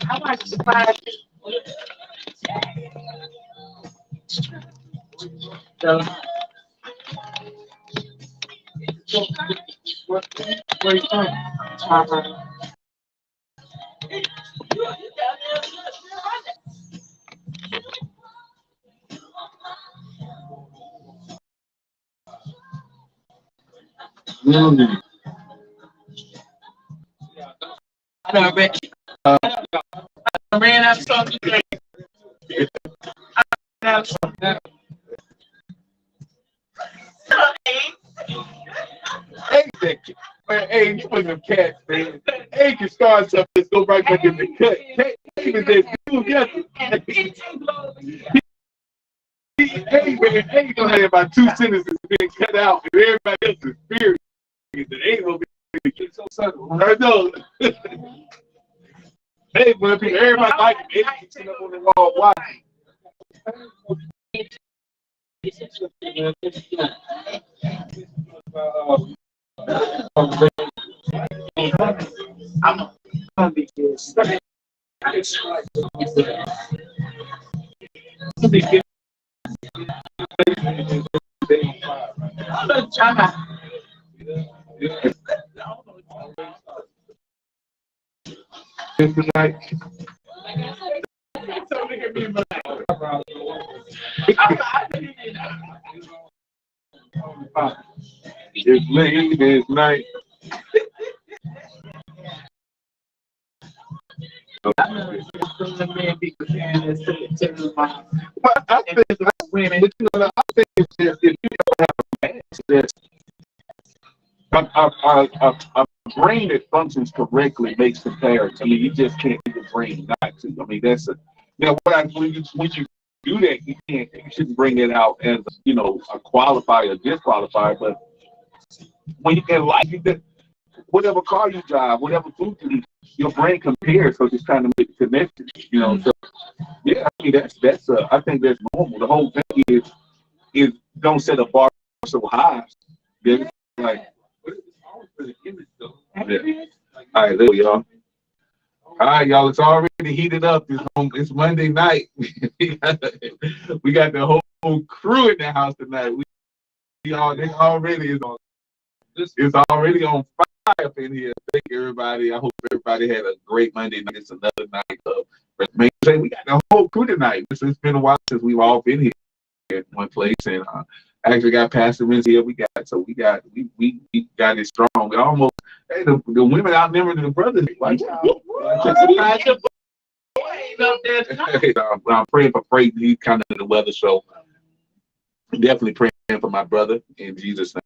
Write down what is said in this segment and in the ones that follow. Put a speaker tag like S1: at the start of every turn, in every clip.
S1: I want to surprise so, where you going? I know, man. I ran out of something to drink. I ran out of something.
S2: Hey, man, hey, you put them cats, man. Hey, can start something, let's go right back in the cut. Hey, even that dude, yeah. Hey, man, hey, gonna have about 2 sentences being cut out, and everybody else is serious. It ain't gonna be so subtle. I know. Hey, but everybody like it. Hey, sitting up on the wall watching. I'm gonna be good. Tonight. It's late, it's night. Well, I think it's just if you don't have a match, that a brain that functions correctly makes comparison. I mean, you just can't get your brain not to. I mean, that's a when you do that, you shouldn't bring it out as a qualifier or disqualifier. But when you can whatever car you drive, whatever food you eat, your brain compares, so it's trying to make connections. So yeah, I mean I think that's normal. The whole thing is don't set a bar so high. Then like. Yeah. All right, there we are. All right, y'all. It's already heated up. It's Monday night. we got the whole crew in the house tonight. They already is on. It's already on fire up in here. Thank you, everybody. I hope everybody had a great Monday night. It's another night of. We got the whole crew tonight. It's been a while since we've all been here at one place, and actually got Pastor Vince here. We got it strong. We almost the women outnumbered the brothers. Like, I'm praying for Freight. He's kind of in the weather, so definitely praying for my brother in Jesus' name.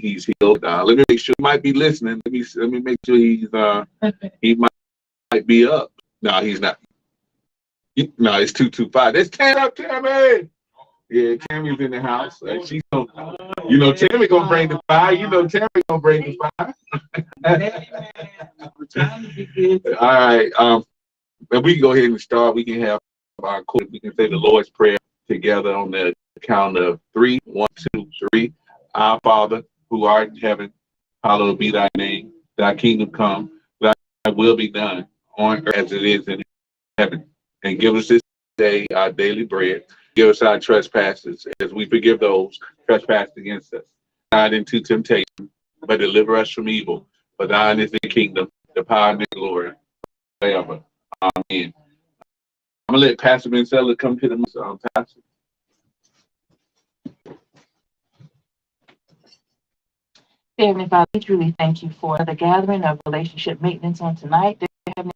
S2: He's healed. Let me make sure he might be listening. Let me make sure he might be up. No, he's not. No, it's 225. Let's stand up, Tammy. Yeah, Tammy's in the house. She's Tammy gonna bring the fire. Tammy gonna bring the fire. All right. And we can go ahead and start. We can have we can say the Lord's Prayer together on the count of 3. 1, 2, 3. Our Father, who art in heaven, hallowed be thy name. Thy kingdom come. Thy will be done on earth as it is in heaven. And give us this day our daily bread. Give us our trespasses as we forgive those trespass against us. Not into temptation, but deliver us from evil. For thine is the kingdom, the power, and the glory forever. Amen. I'm going to let Pastor Vincella come to the pastor.
S1: Heavenly Father, we truly thank you for the gathering of relationship maintenance on tonight. Dear Heavenly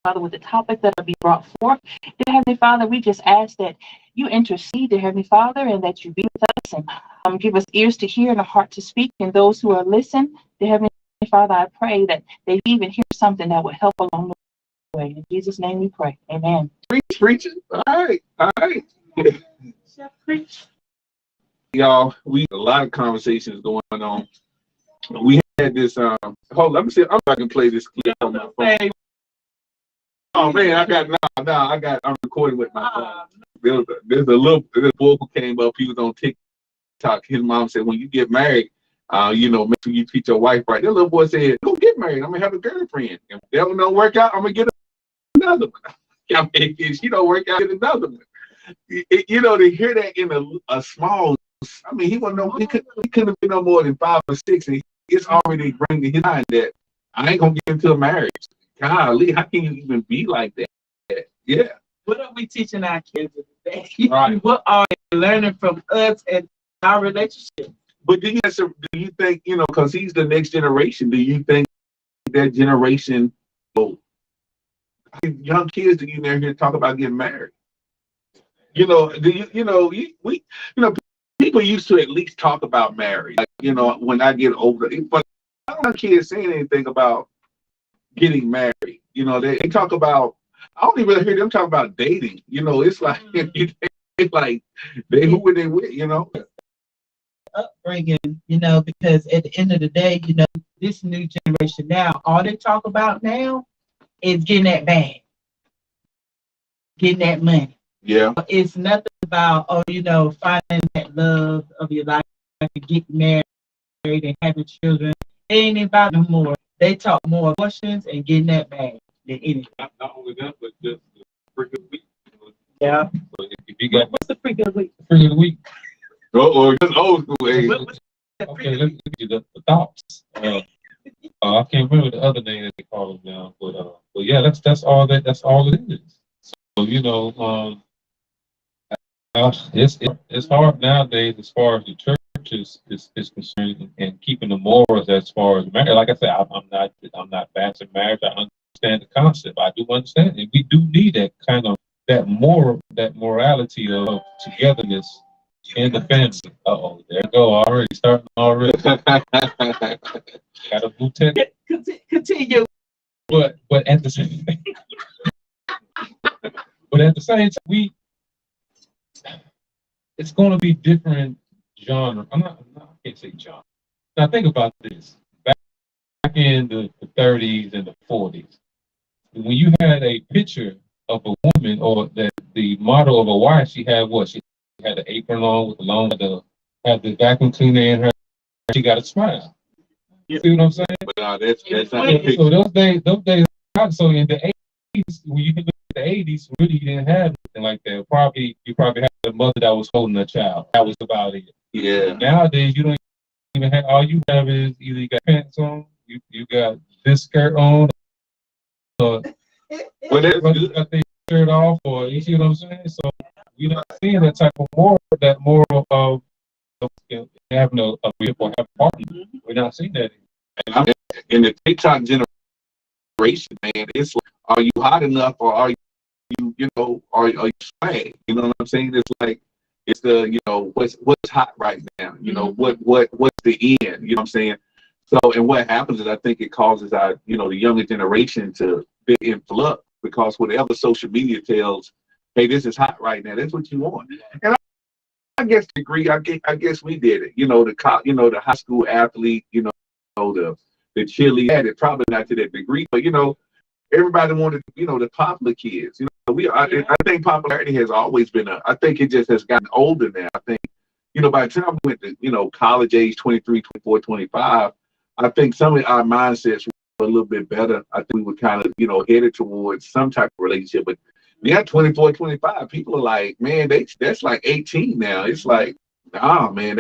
S1: Father, with the topic that will be brought forth, dear Heavenly Father, we just ask that you intercede, dear Heavenly Father, and that you be with us and give us ears to hear and a heart to speak. And those who are listening, dear Heavenly Father, I pray that they even hear something that will help along the way. In Jesus' name we pray. Amen.
S2: Preaching. All right. Y'all, we had a lot of conversations going on. We had this hold on, let me see. I can play this clip on my phone. Oh man, I'm recording with my phone. There's a little boy who came up, he was on TikTok. TikTok. His mom said, when you get married, make sure you treat your wife right. That little boy said, "Go get married. I'm gonna have a girlfriend. And if that one don't work out, I'm gonna get another one. I mean, if she don't work out, get another one." To hear that in a small, I mean, he couldn't have been no more than 5 or 6, and it's already bringing his mind that I ain't gonna get into a marriage. Golly, how can you even be like that? Yeah.
S3: What are we teaching our kids today?
S2: Right.
S3: What are they learning from us and our relationship?
S2: But do you think, because he's the next generation, do you think that generation, young kids, do you never hear talk about getting married? People used to at least talk about marriage. Like, when I get older, but I don't hear kids saying anything about getting married. They talk about, I don't even really hear them talk about dating. It's like, it's like who were they with,
S3: Upbringing, because at the end of the day, this new generation now, all they talk about now is getting that bag, getting that money.
S2: Yeah.
S3: It's nothing about, finding that love of your life and getting married and having children. It ain't about no more. They talk more questions and getting that bag than anything.
S2: Not only that, but just the freak of the week.
S3: Yeah.
S2: So if you got
S3: What's the freak of the week?
S4: Freak of the week.
S2: or just old school age.
S4: Okay, let's get the thoughts. I can't remember the other name that they call them now, but yeah, that's all it is. So it's hard nowadays as far as the church is concerned and keeping the morals as far as marriage. Like I said, I'm not bashing marriage. I understand the concept. I do understand it. We do need that kind of that morality of togetherness in the family. There you go. Starting already. Got a blue tip.
S3: Continue.
S4: But at the same time, it's going to be different genre. I can't say genre. Now think about this. Back in the 30s and the 40s, when you had a picture of a woman or the model of a wife, she had what? She had the apron on with had the vacuum cleaner in her. She got a smile. You see what I'm saying?
S2: But that's not
S4: Yeah, so those days. So in the 80s, when you look at the 80s, really you didn't have anything like that. You probably had a mother that was holding a child. That was about it.
S2: Yeah.
S4: Nowadays, you don't even have. All you have is either you got pants on, you got this skirt on, or
S2: Well, that's good.
S4: got their shirt off, or you see what I'm saying? So you're not seeing that type of moral of having a whip or having a partner. We're not seeing that.
S2: And I mean, in the TikTok generation, man, it's like, are you hot enough or are are you swag? You know what I'm saying? It's like, it's the, what's hot right now? What's the end? You know what I'm saying? So, and what happens is I think it causes the younger generation to be in flux because whatever social media tells, hey, this is hot right now. That's what you want. And I guess to agree, I guess we did it. The high school athlete, the cheerleader, probably not to that degree, but everybody wanted, the popular kids. I think popularity has always been I think it just has gotten older now. I think, by the time we went to, college age, 23, 24, 25, I think some of our mindsets were a little bit better. I think we were kind of, headed towards some type of relationship. But yeah, 24, 25, people are like, man, that's like 18 now. It's like, nah, man,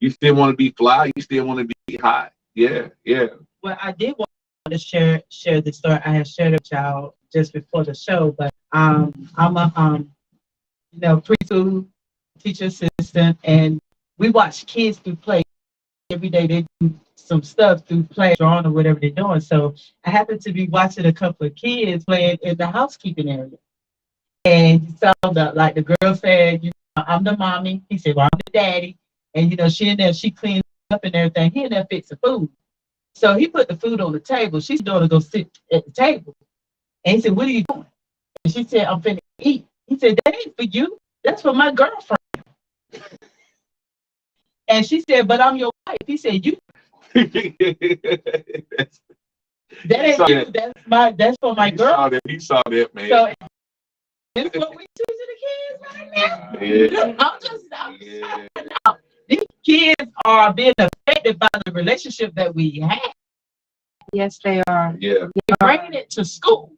S2: you still want to be fly. You still want to be hot. Yeah, yeah.
S3: Well, I did want to share the story. I had shared with y'all just before the show, but I'm a preschool teacher assistant, and we watch kids do play every day. They do some stuff through play, drawing, or whatever they're doing. So I happened to be watching a couple of kids playing in the housekeeping area, and you saw the girl said, I'm the mommy. He said, well, I'm the daddy, and she in there, she cleaned up and everything. He in there fixing food. So he put the food on the table. She's going to go sit at the table. And he said, what are you doing? And she said, I'm finna eat. He said, that ain't for you. That's for my girlfriend. And she said, but I'm your wife. He said, you. That ain't you. That's for my girl.
S2: He saw that, man.
S3: So that's what we do to the kids right now.
S2: Yeah.
S3: I'm just kids are being affected by the relationship that we have.
S5: Yes, they are.
S2: Yeah.
S3: They're bringing it to school.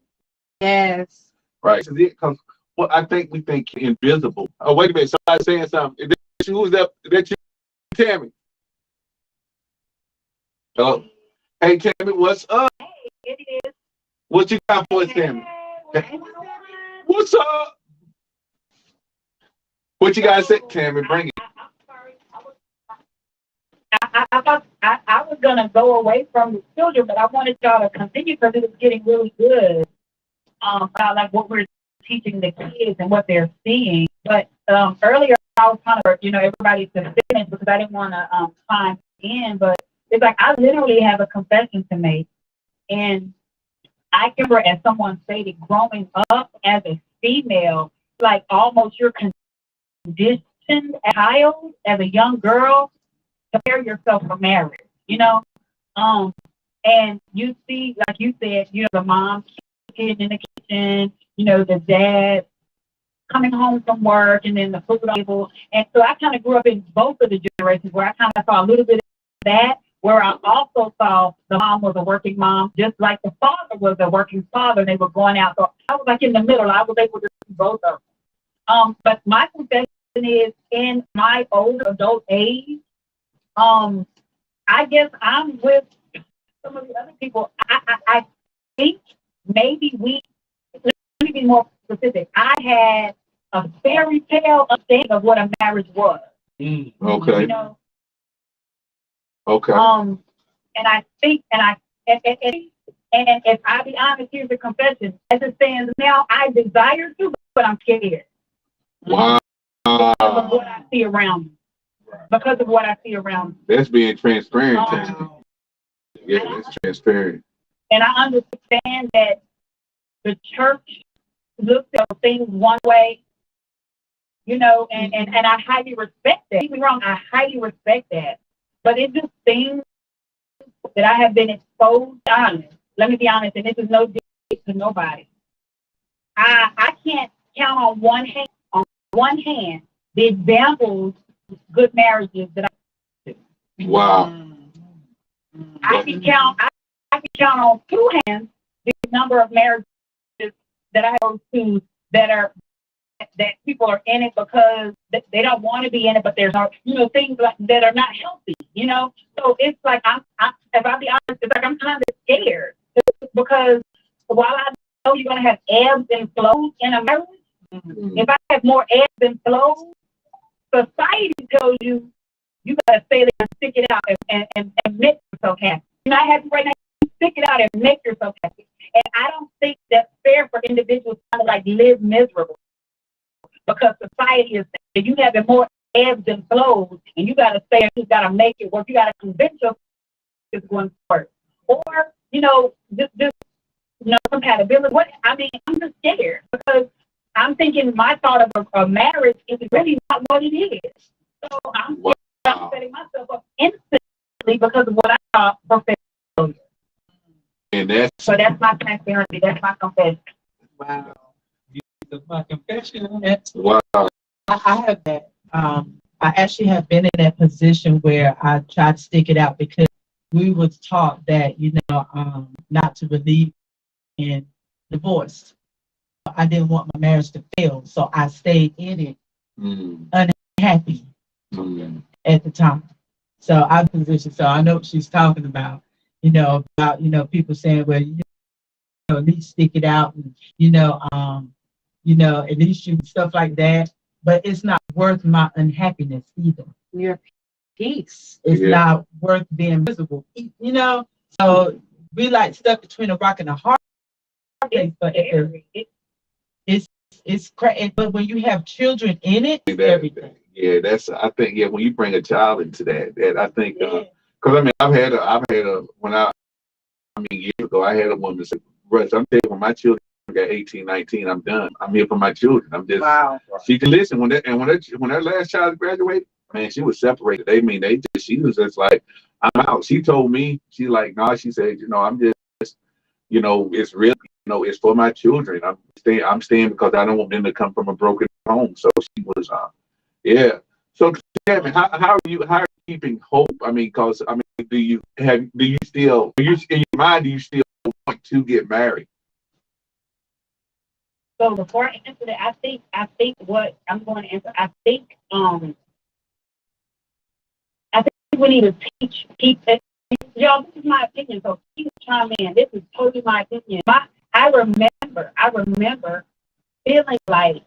S5: Yes.
S2: Right. Because well, I think we think invisible. Oh, wait a minute. Somebody's saying something. Who's that? That you, Tammy? Hello. Hey, Tammy, what's up?
S1: It is.
S2: What you got for us, Tammy? What's up? What you guys say, Tammy? Bring it.
S1: I'm sorry. I thought I was gonna go away from the children, but I wanted y'all to continue because it was getting really good. About like what we're teaching the kids and what they're seeing. But earlier I was kind of, everybody's been finished because I didn't want to climb in. But it's like I literally have a confession to make, and I remember, as someone stated, growing up as a female, like almost you're conditioned as a child, as a young girl, to prepare yourself for marriage, and you see, like you said, the mom kid in the kitchen, the dad coming home from work, and then the food table. And so I kind of grew up in both of the generations where I kind of saw a little bit of that, where I also saw the mom was a working mom, just like the father was a working father, and they were going out. So I was like in the middle. I was able to see both of them. But my confession is, in my older adult age, I guess I'm with some of the other people. I think maybe let me be more specific. I had a fairy tale understanding of what a marriage was.
S2: Okay. Okay.
S1: And I think, and if I be honest, here's the confession. As it stands now, I desire to, but I'm scared.
S2: Wow.
S1: Because of what I see around me. Because of what I see around me.
S2: That's being transparent. Yeah, that's transparent.
S1: And I understand that the church looks at things one way, and I highly respect that. Don't get me wrong, I highly respect that. But it's just things that I have been exposed to. Let me be honest, and this is no diss to nobody. I can't count on one hand the examples of good marriages that I see.
S2: Wow.
S1: I can count on two hands the number of marriages that I go to that people are in it because they don't want to be in it, but there's things like that are not healthy, So it's like if I be honest, it's like I'm kind of scared because while I know you're gonna have ebbs and flows in a marriage, if I have more ebbs and flows, society tells you gotta stay there and stick it out and make yourself happy. You're not happy right now, you stick it out and make yourself happy. And I don't think that's fair for individuals to kind of like live miserable. Because society is saying you having more ebbs and flows, and you got to stay, you got to make it work, you got to convince yourself it's going to work. Or, just compatibility. I'm just scared because I'm thinking my thought of a marriage is really not what it is. So I'm setting myself up instantly because of what I thought perfect.
S2: And
S1: so that's my transparency. That's my confession.
S3: Wow.
S4: My confession.
S2: Wow.
S3: I have that. I actually have been in that position where I tried to stick it out because we was taught that, not to believe in divorce. I didn't want my marriage to fail, so I stayed in it unhappy at the time. So I position. So I know what she's talking about. About people saying, well, at least stick it out, and at least you stuff like that. But it's not worth my unhappiness either.
S5: Your peace.
S3: It's not worth being miserable. So we like stuck between a rock and a hard place. But it's crazy. But when you have children in it, everything.
S2: Yeah, I think when you bring a child into that I think because I've had years ago I had a woman say, Russ, I'm telling you, when my children got 18, 19, I'm done. I'm here for my children. I'm just She can listen when her last child graduated, man, she was separated. She was just like, I'm out. She told me, she's like, no, she said, I'm just, it's real, it's for my children. I'm staying because I don't want them to come from a broken home. So she was So Yeah, I mean, how are you keeping hope? I mean, because I mean, do you still in your mind do you still want to get married?
S6: So before I answer that, I think what I'm going to answer, I think we need to teach people. Y'all, this is my opinion, so please chime in. This is totally my opinion. I remember feeling like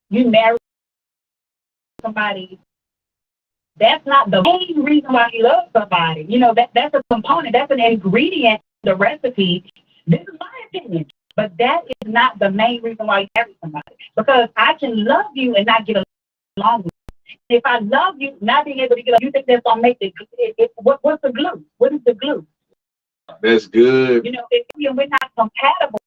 S6: you marry somebody. That's not the main reason why you love somebody. You know, that's a component, that's an ingredient, the recipe. This is my opinion. But that is not the main reason why you marry somebody. Because I can love you and not get along with you. If I love you, not being able to get along, you think that's gonna make what's the glue? What is the glue?
S2: That's good.
S6: You know, if we're not compatible,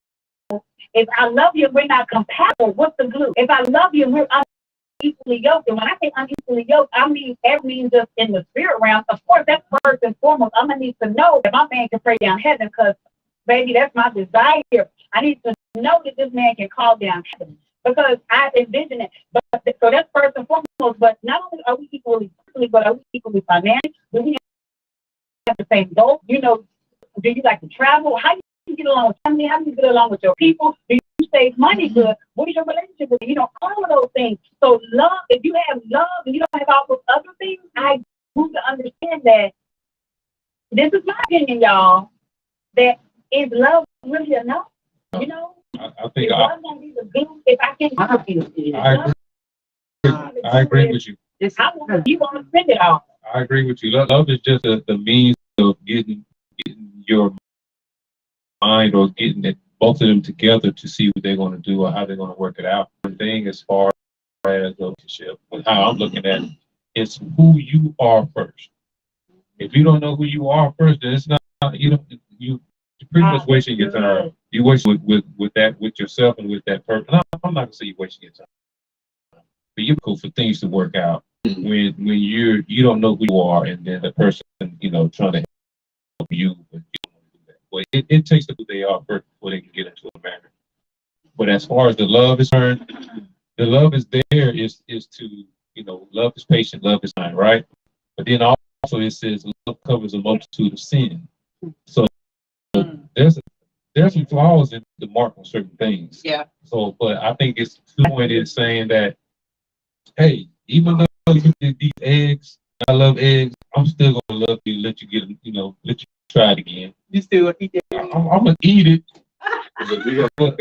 S6: if I love you and we're not compatible, what's the glue? If I love you and we're unequally yoked, and when I say unequally yoked, I mean everything just in the spirit realm. Of course, that's first and foremost. I'm gonna need to know that my man can pray down heaven, because baby, that's my desire. I need to know that this man can call down heaven, because I envision it. But so that's first and foremost. But not only are we equally spiritually, but are we equally financially? Do we have the same goal? You know, do you like to travel? How do you get along with family? How do you get along with your people? Do you save money good? What is your relationship with them? You know, all of those things. So love, if you have love and you don't have all those other things, I want to understand that this is my opinion, y'all, that is love really enough? You know?
S4: I think
S6: love gonna be the glue if I can love you.
S4: I agree with you.
S6: You want to spend it all.
S4: I agree with you. Love is just the means of getting your mind, or getting it, both of them together to see what they're going to do or how they're going to work it out. The thing as far as the relationship, and how I'm looking at it, it's who you are first. If you don't know who you are first, then it's not, you're pretty much wasting your time. You waste with that, with yourself and with that person. I'm not gonna say you're wasting your time, but you're cool for things to work out when you don't know who you are, and then the person, you know, trying to help you, but you don't want to do that. But it takes who they are first before they can get into a marriage. But as far as the love is concerned, the love is there is to, you know, love is patient, love is kind, right? But then also it says love covers a multitude of sin. So there's some flaws in the mark on certain things.
S3: Yeah.
S4: So, but I think it's the point is saying that, hey, even though you did these eggs, I love eggs, I'm still gonna love you, let you get, you know, let you try it again.
S3: You still eat it?
S4: I'm gonna eat it. But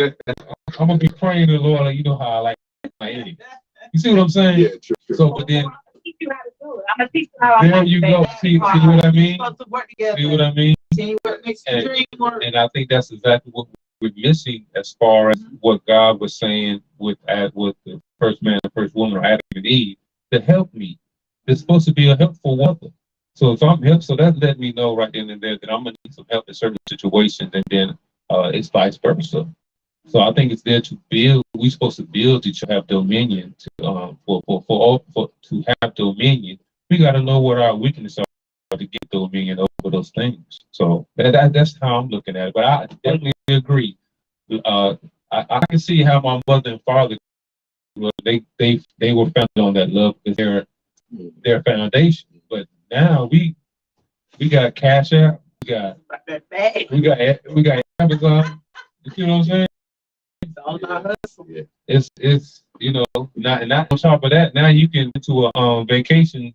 S4: I'm gonna be praying to the Lord, like, you know how I like my eggs. You see what I'm saying?
S2: Yeah, true.
S4: So, but then
S6: I'm gonna teach you how to do it. I'm gonna teach you how.
S4: there you go. See what I mean?
S3: Supposed to work together.
S4: See what I mean?
S3: Teamwork makes the dream work.
S4: And I think that's exactly what we're missing as far as what God was saying with the first man and first woman, or Adam and Eve, to help me. It's supposed to be a helpful other. So if I'm helped, so that let me know right then and there that I'm gonna need some help in certain situations, and then it's vice versa. So I think it's there to build. We're supposed to build each other, have dominion. To have dominion, we got to know what our weaknesses are to get dominion over those things. So that's how I'm looking at it. But I definitely agree. I can see how my mother and father, well, they were founded on that love because their foundation. But now we got Cash App, we got Amazon. You see what I'm saying?
S2: Yeah.
S4: It's you know, not on top of that, now you can go to a vacation,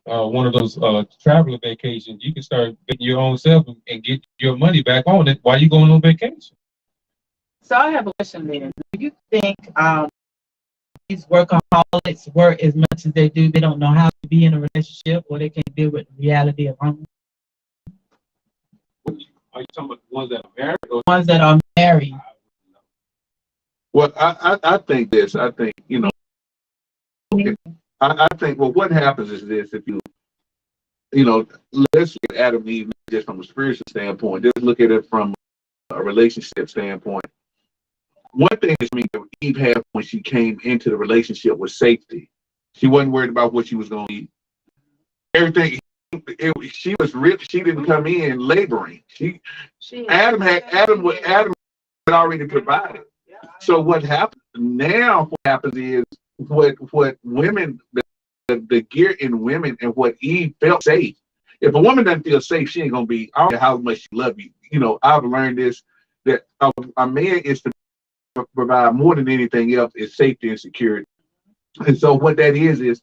S4: one of those traveler vacations. You can start betting your own self and get your money back on it while you're going on vacation.
S3: So I have a question then. Do you think these workaholics work as much as they do? They don't know how to be in a relationship, or they can't deal with the reality of home?
S4: Are you talking about the ones that are married, or
S3: Ones that are married?
S2: Well, I think this. I think, you know, I think, well, what happens is this: if you know, let's look at Adam and Eve not just from a spiritual standpoint. Just look at it from a relationship standpoint. One thing is, that Eve had when she came into the relationship was safety. She wasn't worried about what she was going to eat. Everything. She was rich. She didn't come in laboring. Adam had already provided. So what happens now? What happens is what women the gear in women and what Eve felt safe. If a woman doesn't feel safe, she ain't gonna be. I don't care how much she love you. You know, I've learned this, that a man is to provide more than anything else is safety and security. And so what that is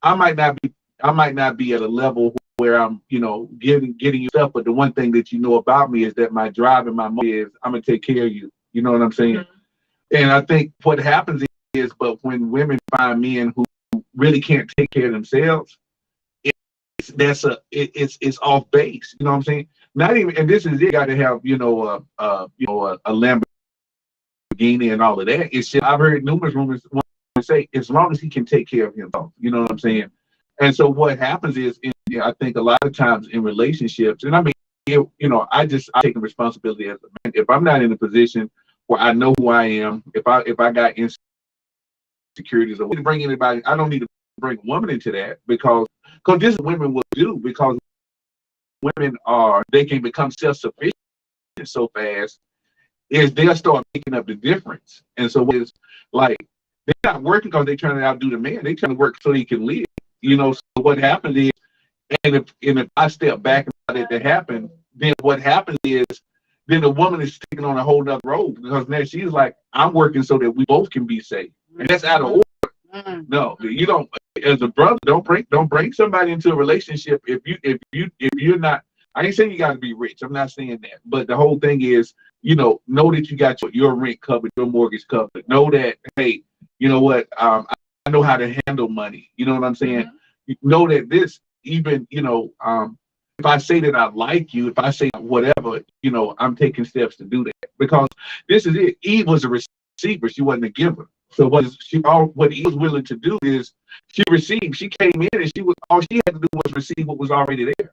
S2: I might not be at a level where I'm, you know, getting you stuff, but the one thing that you know about me is that my drive and my motive is I'm gonna take care of you. You know what I'm saying? And I think what happens is, but when women find men who really can't take care of themselves, it's off base. You know what I'm saying? Not even, and this is it. You got to have a Lamborghini and all of that. It's just, I've heard numerous rumors say as long as he can take care of himself. You know what I'm saying? And so what happens is, I think a lot of times in relationships, and I mean, I take the responsibility as a man. If I'm not in a position where I know who I am, if I got insecurities, or to bring anybody, I don't need to bring a woman into that because this is what women will do, because women they can become self-sufficient so fast, is they'll start picking up the difference. And so it's like they're not working because they're trying to outdo the man, they're trying to work so he can live. You know, so what happens is, and if I step back and allow that to happen, then what happens is, then the woman is taking on a whole nother role, because now she's like, I'm working so that we both can be safe, and that's out of order. No, you don't. As a brother, don't bring somebody into a relationship if you're not. I ain't saying you got to be rich. I'm not saying that, but the whole thing is, know that you got your rent covered, your mortgage covered. Know that, hey, you know what? I know how to handle money. You know what I'm saying? You know that this, even, if I say that I like you, if I say whatever, I'm taking steps to do that, because this is it. Eve was a receiver. She wasn't a giver. So what Eve was willing to do is she received. She came in and all she had to do was receive what was already there.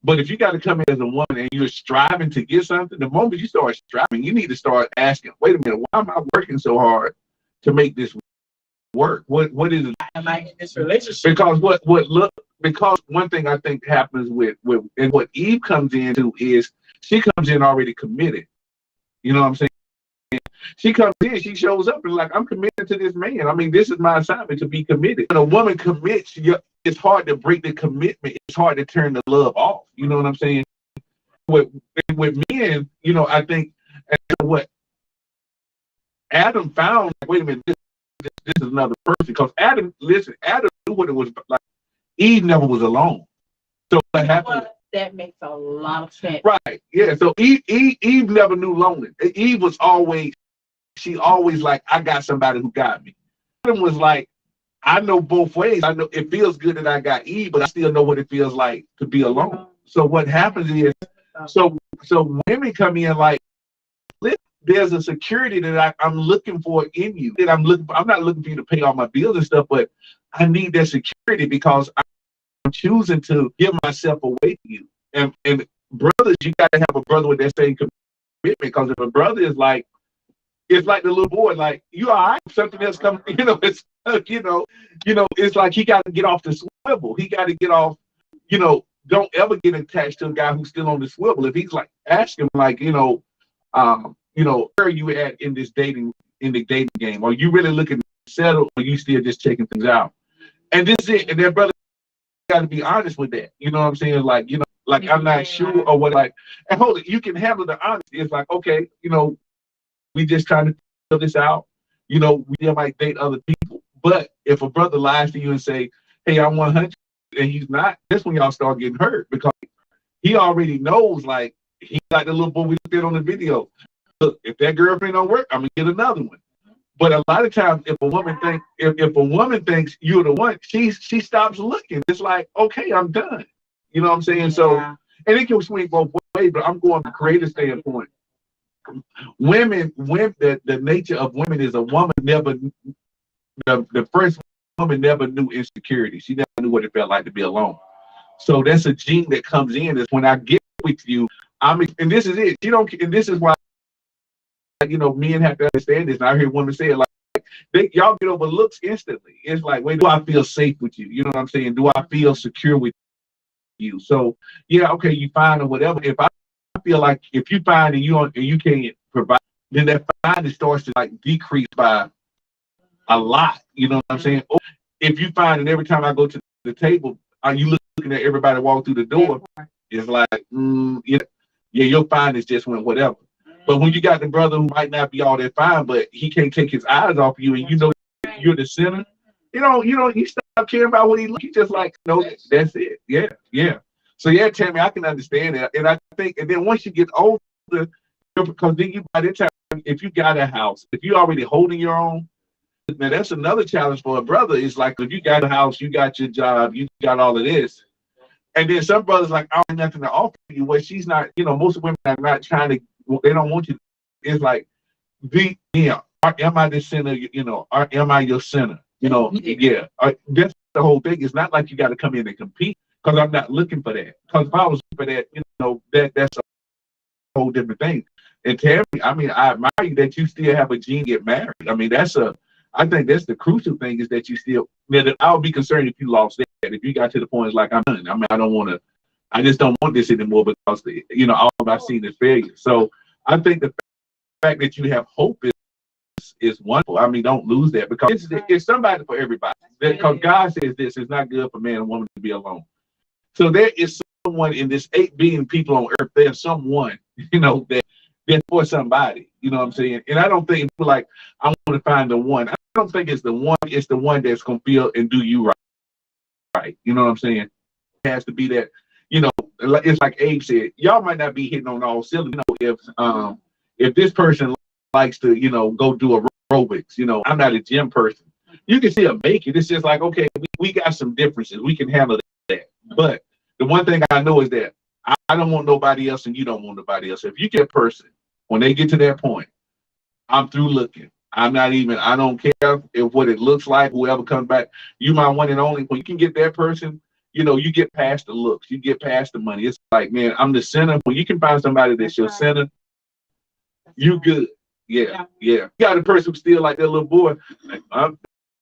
S2: But if you got to come in as a woman and you're striving to get something, the moment you start striving, you need to start asking, wait a minute, why am I working so hard to make this work? What is it?
S3: Am I in this relationship?
S2: Because one thing I think happens with and what Eve comes into is she comes in already committed. You know what I'm saying? She comes in, she shows up and like, I'm committed to this man. I mean, this is my assignment, to be committed. When a woman commits, it's hard to break the commitment. It's hard to turn the love off. You know what I'm saying? With men, I think what Adam found, like, wait a minute, this is another person, because Adam knew what it was like. Eve never was alone. So what happened?
S3: That makes a lot of sense.
S2: Right. Yeah. So Eve never knew loneliness. Eve was always like, I got somebody who got me. Adam was like, I know both ways. I know it feels good that I got Eve, but I still know what it feels like to be alone. So what happens is, so women come in like, there's a security that I'm looking for in you. That I'm not looking for you to pay all my bills and stuff, but I need that security because I'm choosing to give myself away to you. And brothers, you got to have a brother with that same commitment, because if a brother is like, it's like the little boy, like, you all right? Something else comes, it's it's like he got to get off the swivel. He got to get off, don't ever get attached to a guy who's still on the swivel. If he's like, ask him, like, where are you at in the dating game? Are you really looking to settle, or are you still just checking things out? And this is it. And their brother got to be honest with that. You know what I'm saying? Like, I'm not sure or what. Like, and hold it, you can handle the honesty. It's like, okay, we just trying to fill this out. We might date other people. But if a brother lies to you and say, hey, I'm 100, and he's not, that's when y'all start getting hurt, because he already knows, like, he like the little boy we looked at on the video. Look, if that girlfriend don't work, I'm gonna get another one. But a lot of times, if a woman thinks you're the one, she stops looking. It's like, okay, I'm done. You know what I'm saying? Yeah. So, and it can swing both ways. But I'm going from a creative standpoint. Women, the nature of women is, a woman never, the first woman never knew insecurity. She never knew what it felt like to be alone. So that's a gene that comes in. Is when I get with you, and this is it. And this is why, men have to understand this. And I hear women say it like, y'all get over looks instantly. It's like, wait, do I feel safe with you? You know what I'm saying? Do I feel secure with you? So yeah, okay, you find or whatever. If I feel like, if you find and you can't provide, then that finding starts to like decrease by a lot. You know what I'm saying? if you find that every time I go to the table, are you looking at everybody walk through the door? It's like, yeah, your fineness just went whatever. But when you got the brother who might not be all that fine, but he can't take his eyes off you, and you know you're the center, you stop caring about what he looks. You just like, no, that's it. Yeah, yeah. So yeah, Tammy, I can understand that, and I think, and then once you get older, because then you by the time, if you got a house, if you're already holding your own, now that's another challenge for a brother. Is like if you got a house, you got your job, you got all of this. And then some brothers like, I don't have nothing to offer you. Well, she's not, most women are not trying to, they don't want you. It's like, am I the center? Or am I your center? Yeah. That's the whole thing. It's not like you got to come in and compete, because I'm not looking for that. Because if I was looking for that, that's a whole different thing. And Tammy, I mean, I admire you that you still have a gene get married. I mean, I think that's the crucial thing, is that you still, I would be concerned if you lost that. If you got to the point, it's like, I'm done. I mean, I just don't want this anymore, because, all I've seen is failure. So I think the fact that you have hope is wonderful. I mean, don't lose that, because it's somebody for everybody. Because God says this, it's not good for man and woman to be alone. So there is someone in this 8 billion people on earth, there's someone, that's for somebody, you know what I'm saying? And I don't think people like, I want to find the one. I don't think it's the one that's going to feel and do you right. You know what I'm saying? It has to be that, it's like Abe said, y'all might not be hitting on all cylinders. If this person likes to, go do aerobics, I'm not a gym person. You can still make it. It's just like, okay, we got some differences. We can handle that. But the one thing I know is that I don't want nobody else, and you don't want nobody else. If you get a person, when they get to that point, I'm through looking. I don't care if what it looks like, whoever comes back, you my one and only. When you can get that person, you get past the looks, you get past the money. It's like, man, I'm the center. When you can find somebody that's your center, you good. Yeah. You got a person who's still like that little boy, like,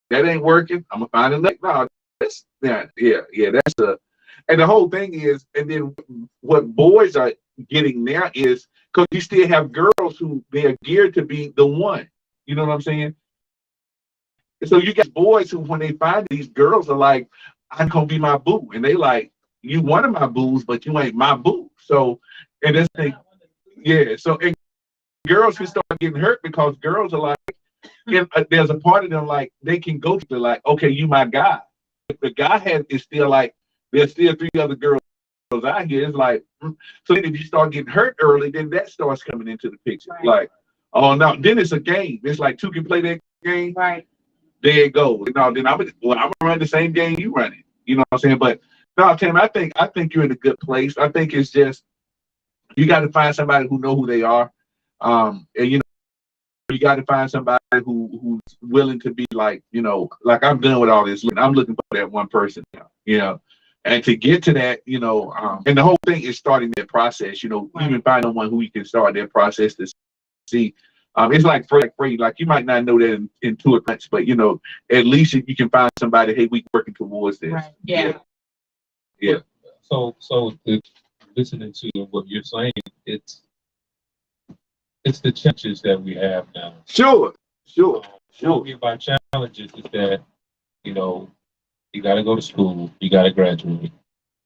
S2: that ain't working. I'm gonna find another. No, that's and the whole thing is, and then what boys are getting now is, because you still have girls who they are geared to be the one. You know what I'm saying? So you got boys who, when they find these girls, are like, I'm gonna be my boo, and they like, you one of my boos, but you ain't my boo. So, and this thing, So, and girls can start getting hurt, because girls are like, there's a part of them like they can go to like, okay, you my guy. If the guy is still like, there's still 3 other girls out here. It's like, so if you start getting hurt early, then that starts coming into the picture. Right. Like, oh no, then it's a game. It's like 2 can play that game. Right. There it goes. Then I'm gonna run the same game you running. You know what I'm saying? But no, Tim, I think you're in a good place. I think it's just, you got to find somebody who know who they are. And you got to find somebody who's willing to be like, like, I'm done with all this. I'm looking for that one person now, and to get to that, and the whole thing is starting that process, even finding one who you can start that process to see. It's like free, like you might not know that in 2 months, but at least you can find somebody, hey, we working towards this. Right. Yeah.
S4: So listening to what you're saying, it's the challenges that we have now.
S2: Sure.
S4: By challenges is that, you got to go to school, you got to graduate.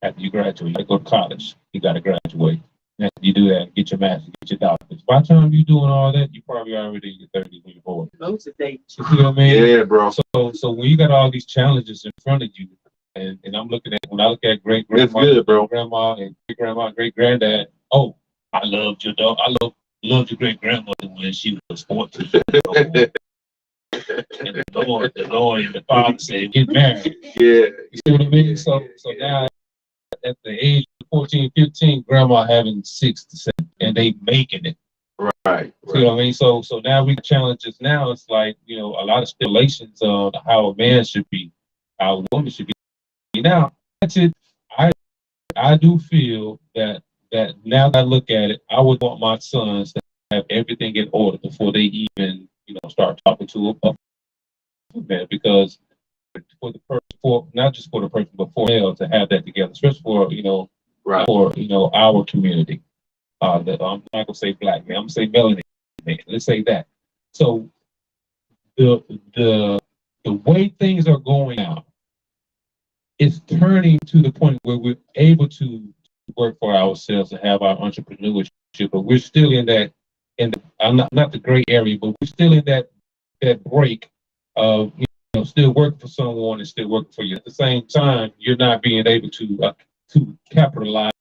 S4: After you graduate, you got to go to college, you got to graduate. And you do that, get your master's, get your doctorate. By the time you're doing all that, you probably already in your 30s when you're born.
S3: Those are dates.
S4: You know what I mean?
S2: Yeah, bro.
S4: So when you got all these challenges in front of you, and I'm looking at, when I look at great grandma, grandma, and great grandma, great granddad. Oh, I loved your dog. I loved your great grandmother when she was 14 years old. And the Lord and the Father said, get married.
S2: Yeah.
S4: You see what I mean? So now at the age of 14, 15, grandma having 6 to 7, and they making it.
S2: Right.
S4: See what I mean? So now we challenges now. It's like, a lot of stipulations on how a man should be, how a woman should be. Now, that's it. I do feel that now that I look at it, I would want my sons to have everything in order before they even, start talking to a man, because for the person, not just for the person, but for male to have that together, especially for for our community. I'm not gonna say black man, I'm gonna say melanated man. Let's say that. So the the way things are going now, it's turning to the point where we're able to work for ourselves and have our entrepreneurship, but we're still in that, I'm not the gray area, but we're still in that break of, still working for someone and still working for you. At the same time, you're not being able to capitalize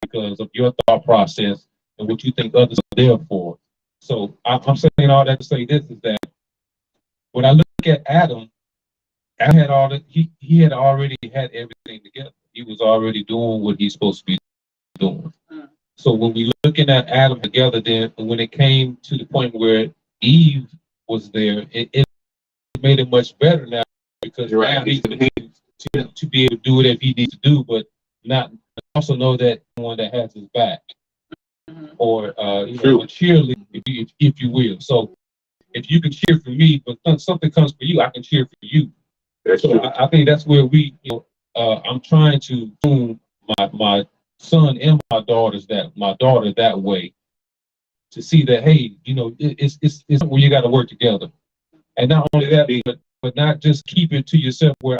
S4: because of your thought process and what you think others are there for. So I'm saying all that to say this is that when I look at Adam, I had all that he had already had everything together. He was already doing what he's supposed to be doing. So when we looking at Adam together, then when it came to the point where Eve was there, it made it much better now because now he's to be able to do whatever he needs to do, but not also know that one that has his back or a cheerleader, if you will. So if you can cheer for me, but something comes for you, I can cheer for you. So I think that's where I'm trying to groom my son and my daughter that way, to see that, hey, it's where you got to work together, and not only that, but not just keep it to yourself where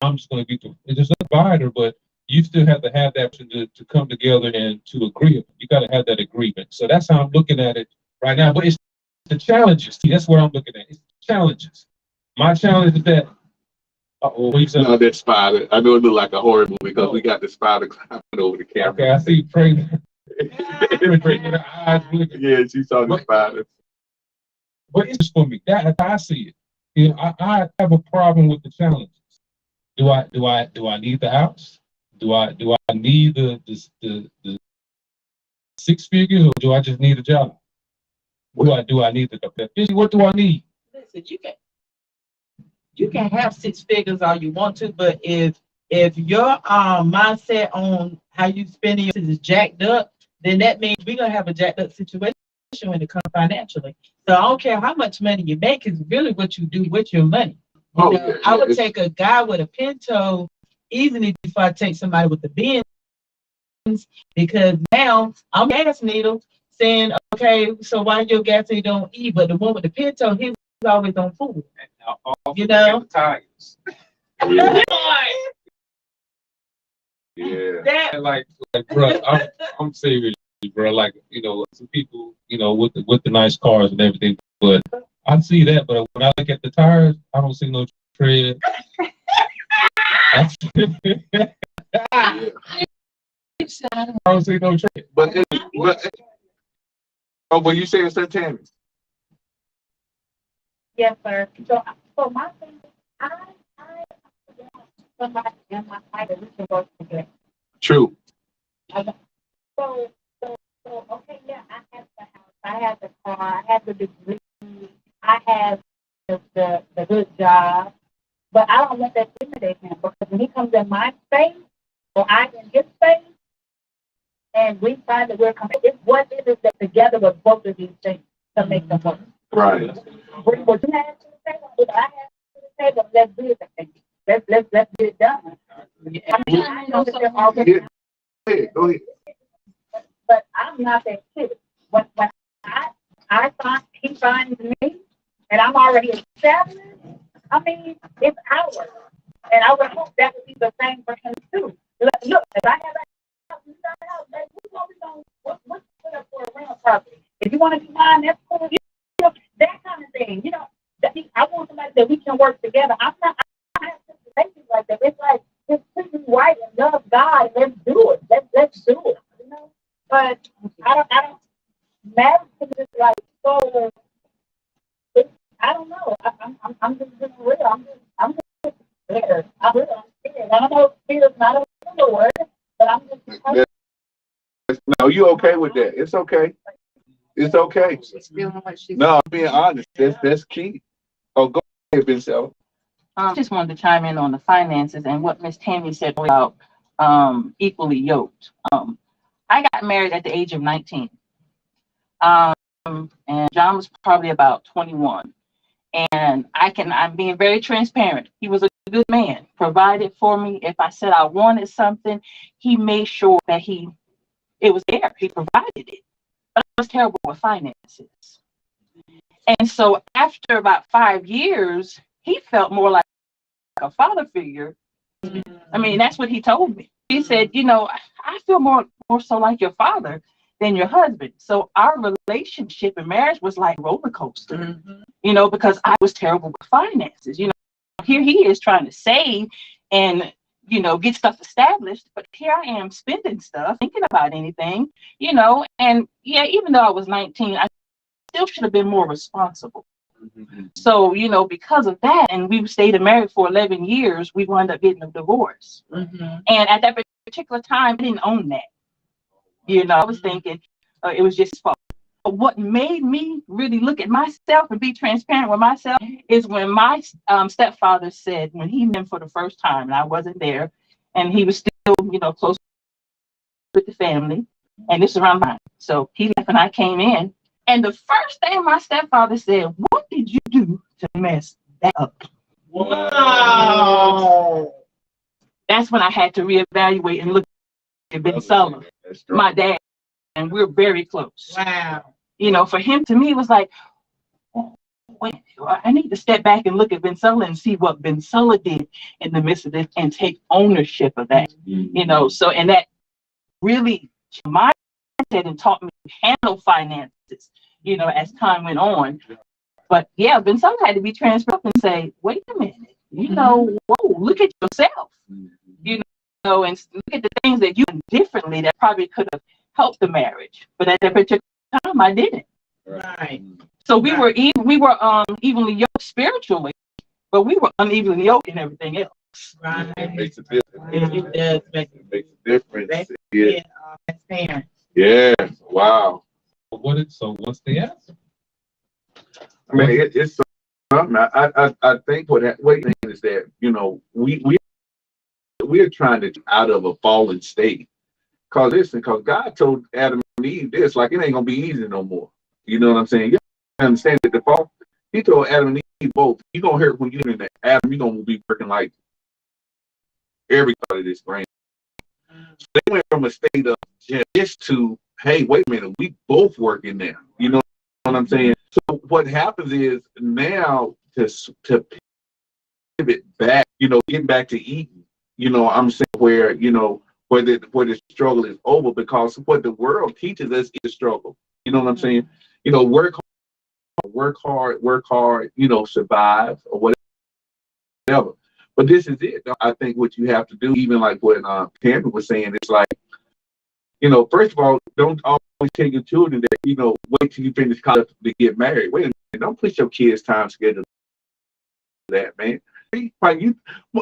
S4: I'm just going to be just a provider, but you still have to have that option to come together and to agree. You got to have that agreement. So that's how I'm looking at it right now. But it's the challenges. See, that's what I'm looking at. It's the challenges. My challenge is that. What you saying?
S2: No, that spider. I know it looked like a horror movie because we got the spider climbing over the camera.
S4: Okay, I see you praying. Yeah,
S2: she saw the spider.
S4: But it's just for me. That I see it. I have a problem with the challenges. Do I need the house? Do I need the 6 figures, or do I just need a job? Do I need the what do I need?
S3: Listen, you can have 6 figures all you want to, but if your mindset on how you spending your is jacked up, then that means we're gonna have a jacked up situation when it comes financially. So I don't care how much money you make, it's really what you do with your money. I would take a guy with a Pinto easily before I take somebody with the Benz, because now I'm gas needle saying, okay, so why your gas you don't eat, but the one with the Pinto, he's always on food.
S4: Tires.
S2: Yeah.
S4: Like, bro, I'm serious, bro. Like, some people, with the nice cars and everything, but I see that. But when I look at the tires, I don't see no tread. I don't see no tread.
S2: But when you say it's satanic.
S6: Yes, sir. So my thing is, I somebody in my life that we can work together.
S2: True.
S6: So, okay, yeah, I have the house, I have the car, I have the degree, I have the good job, but I don't let that intimidate him, because when he comes in my space, or I'm in his space, and we find that we're it's what is it that together with both of these things to make them work.
S2: Right.
S6: Bring what you have to the table, what I have to the table, let's do it. Let's get it done. I know that they're already.
S2: Go ahead.
S6: But I'm not that kid. When I find he finds me, and I'm already established, I mean, it's ours. And I would hope that would be the same for him too. Look, if I have a house, you got a house, like, what's put up for a rental property? If you want to be mine, that's cool. That kind of thing. I want somebody that we can work together. I have situations like that. It's like, just treat me right and love God. Let's do it. Let's do it. But I don't. Marriage is just like so. I don't know. I'm just real. I'm just scared. I'm scared. I don't know if fear is not a word, but I'm just.
S2: No, you okay with that? It's okay. It's okay. No, I'm being honest. That's key. Oh, go ahead, Ben Sell.
S1: I just wanted to chime in on the finances and what Miss Tammy said about equally yoked. I got married at the age of 19. And John was probably about 21. And I'm being very transparent. He was a good man, provided for me. If I said I wanted something, he made sure that it was there. He provided it. But I was terrible with finances. And so after about 5 years, he felt more like a father figure. I mean, that's what he told me. He said, you know, I feel more so like your father than your husband. So our relationship and marriage was like a roller coaster, you know, because I was terrible with finances. You know, here he is trying to save and, you know, get stuff established, but here I am spending stuff, thinking about anything, you know, and yeah, even though I was 19, I still should have been more responsible. So, you know, because of that, and we stayed married for 11 years, we wound up getting a divorce. And at that particular time, I didn't own that. You know, I was thinking it was just fault. But what made me really look at myself and be transparent with myself is when my stepfather said, when he met him for the first time, and I wasn't there, and he was still, you know, close with the family, and this is around mine. So he left and I came in. And the first thing my stepfather said, what did you do to mess that up?
S3: Wow.
S1: That's when I had to reevaluate and look at Ben Sullivan, my dad, and we're very close.
S3: Wow.
S1: You know, for him, to me, it was like, oh, wait, I need to step back and look at Ben Sullivan and see what Ben Sullivan did in the midst of this and take ownership of that. You know, so, and that really mindset and taught me to handle finances, you know, as time went on. But yeah, Ben Sullivan had to be transparent and say, wait a minute, you know, whoa, look at yourself, you know, and look at the things that you did differently that probably could have helped the marriage. But at that particular time, I didn't.
S3: Right.
S1: So we were evenly yoked spiritually, but we were unevenly yoked in everything else.
S3: Right.
S2: It makes a difference.
S3: It does make
S2: It makes a difference.
S3: it
S2: Yeah.
S3: transparent.
S2: Yeah. Wow.
S4: So what's the answer?
S2: I mean, it's something. I think what is that, you know, we're trying to get out of a fallen state. Cause God told Adam and Eve this, like it ain't gonna be easy no more. You know what I'm saying? You understand that the fall. He told Adam and Eve both, you gonna hurt when you're in that. Adam, you're gonna be working like everybody this brain. So they went from a state of just to, hey, wait a minute, we both working now. You know what I'm saying? So what happens is now to pivot back, you know, get back to eating. You know, I'm saying where, you know, where the struggle is over, because what the world teaches us is struggle. You know what I'm saying? You know, work hard, you know, survive or whatever. But this is it. I think what you have to do, even like what Tammy was saying, it's like, you know, first of all, don't always tell your children that, you know, wait till you finish college to get married. Wait a minute, don't push your kids' time schedule that, man.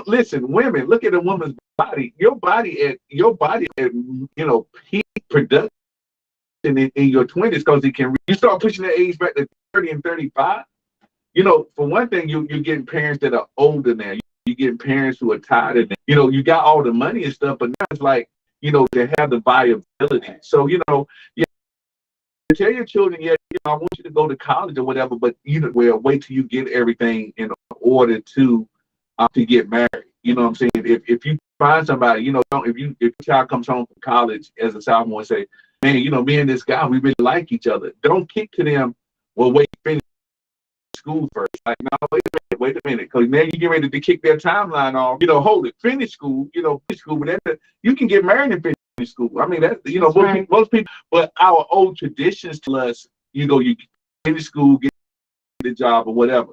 S2: Listen, women, look at a woman's body. Your body at you know, peak production in your 20s, because you start pushing that age back to 30 and 35. You know, for one thing, you're getting parents that are older now. You're getting parents who are tired of them. You know, you got all the money and stuff, but now it's like, you know, to have the viability. So, you know, yeah, tell your children, yeah, you know, I want you to go to college or whatever, but wait till you get everything in order to get married. You know what I'm saying? If you find somebody, you know, if your child comes home from college as a sophomore and say, man, you know, me and this guy, we really like each other. Don't kick to them, well, wait, finish school first. Like, no, wait a minute, because now you get ready to kick their timeline off. You know, hold it, finish school, but then you can get married and finish school. I mean, that's, you know, most people, but our old traditions tell us, you know, you finish school, get a job or whatever.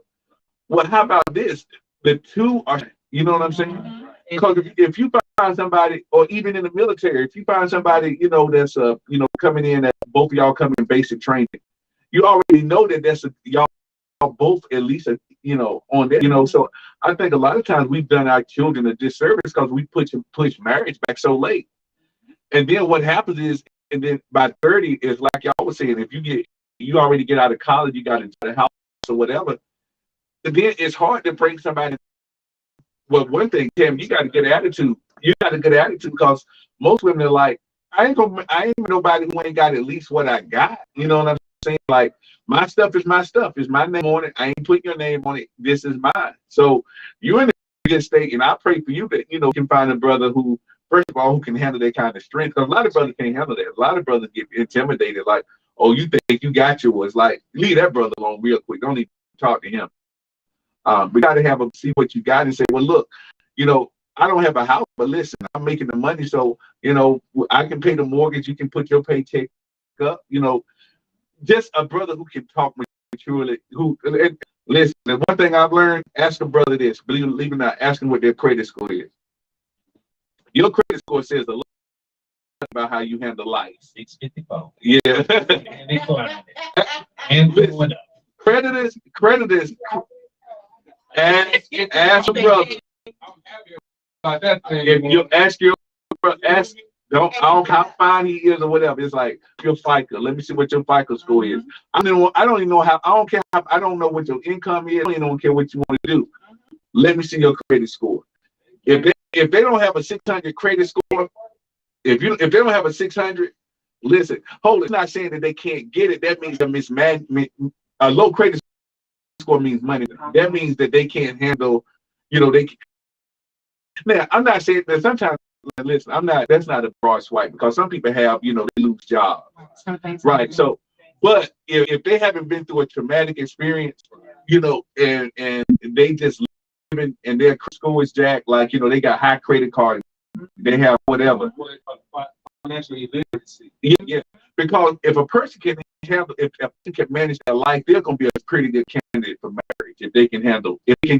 S2: Well, how about this? The two are, you know what I'm saying? Because if you find somebody, or even in the military, if you find somebody, you know, that's you know, coming in, that both of y'all come in basic training, you already know that y'all both at least, you know, on that, you know. So I think a lot of times we've done our children a disservice because we push marriage back so late. And then what happens is, and then by 30, is like y'all was saying, if you already get out of college, you got into the house or whatever, and then it's hard to bring somebody. Well, one thing, Tim, you got a good attitude. You got a good attitude, because most women are like, I ain't nobody who ain't got at least what I got. You know what I'm saying? Like, my stuff is my stuff. It's my name on it. I ain't putting your name on it. This is mine. So you're in a good state, and I pray for you that, you know, you can find a brother who, first of all, who can handle that kind of strength. Because a lot of brothers can't handle that. A lot of brothers get intimidated. Like, oh, you think you got yours? Like, leave that brother alone real quick. Don't even talk to him. We got to have them see what you got and say, well, look, you know, I don't have a house, but listen, I'm making the money, so you know, I can pay the mortgage. You can put your paycheck up. You know, just a brother who can talk maturely. Who and listen. The one thing I've learned: ask a brother this. Believe it or not, ask him what their credit score is. Your credit score says a lot about how you handle life.
S4: 654.
S2: Yeah.
S4: And they climbing it. And going up.
S2: Creditors. Ask a brother.
S4: I'm happy about that thing.
S2: If you ask your ask, I don't how fine he is or whatever. It's like your FICO. Let me see what your FICO score is. I don't even know how. I don't care. I don't know what your income is. I don't even care what you want to do. Let me see your credit score. If they don't have a 600 credit score, if they don't have a 600, listen. Hold it. It's not saying that they can't get it. That means a low credit score means money. That means that they can't handle. You know they. Now I'm not saying that sometimes. Listen, that's not a broad swipe because some people have, you know, they lose jobs. Right. So, but if they haven't been through a traumatic experience, you know, and they just living and their school is jacked, like, you know, they got high credit cards, they have whatever.
S4: Financial illiteracy.
S2: Yeah. Because if a person can handle, if a person can manage their life, they're going to be a pretty good candidate for marriage if they can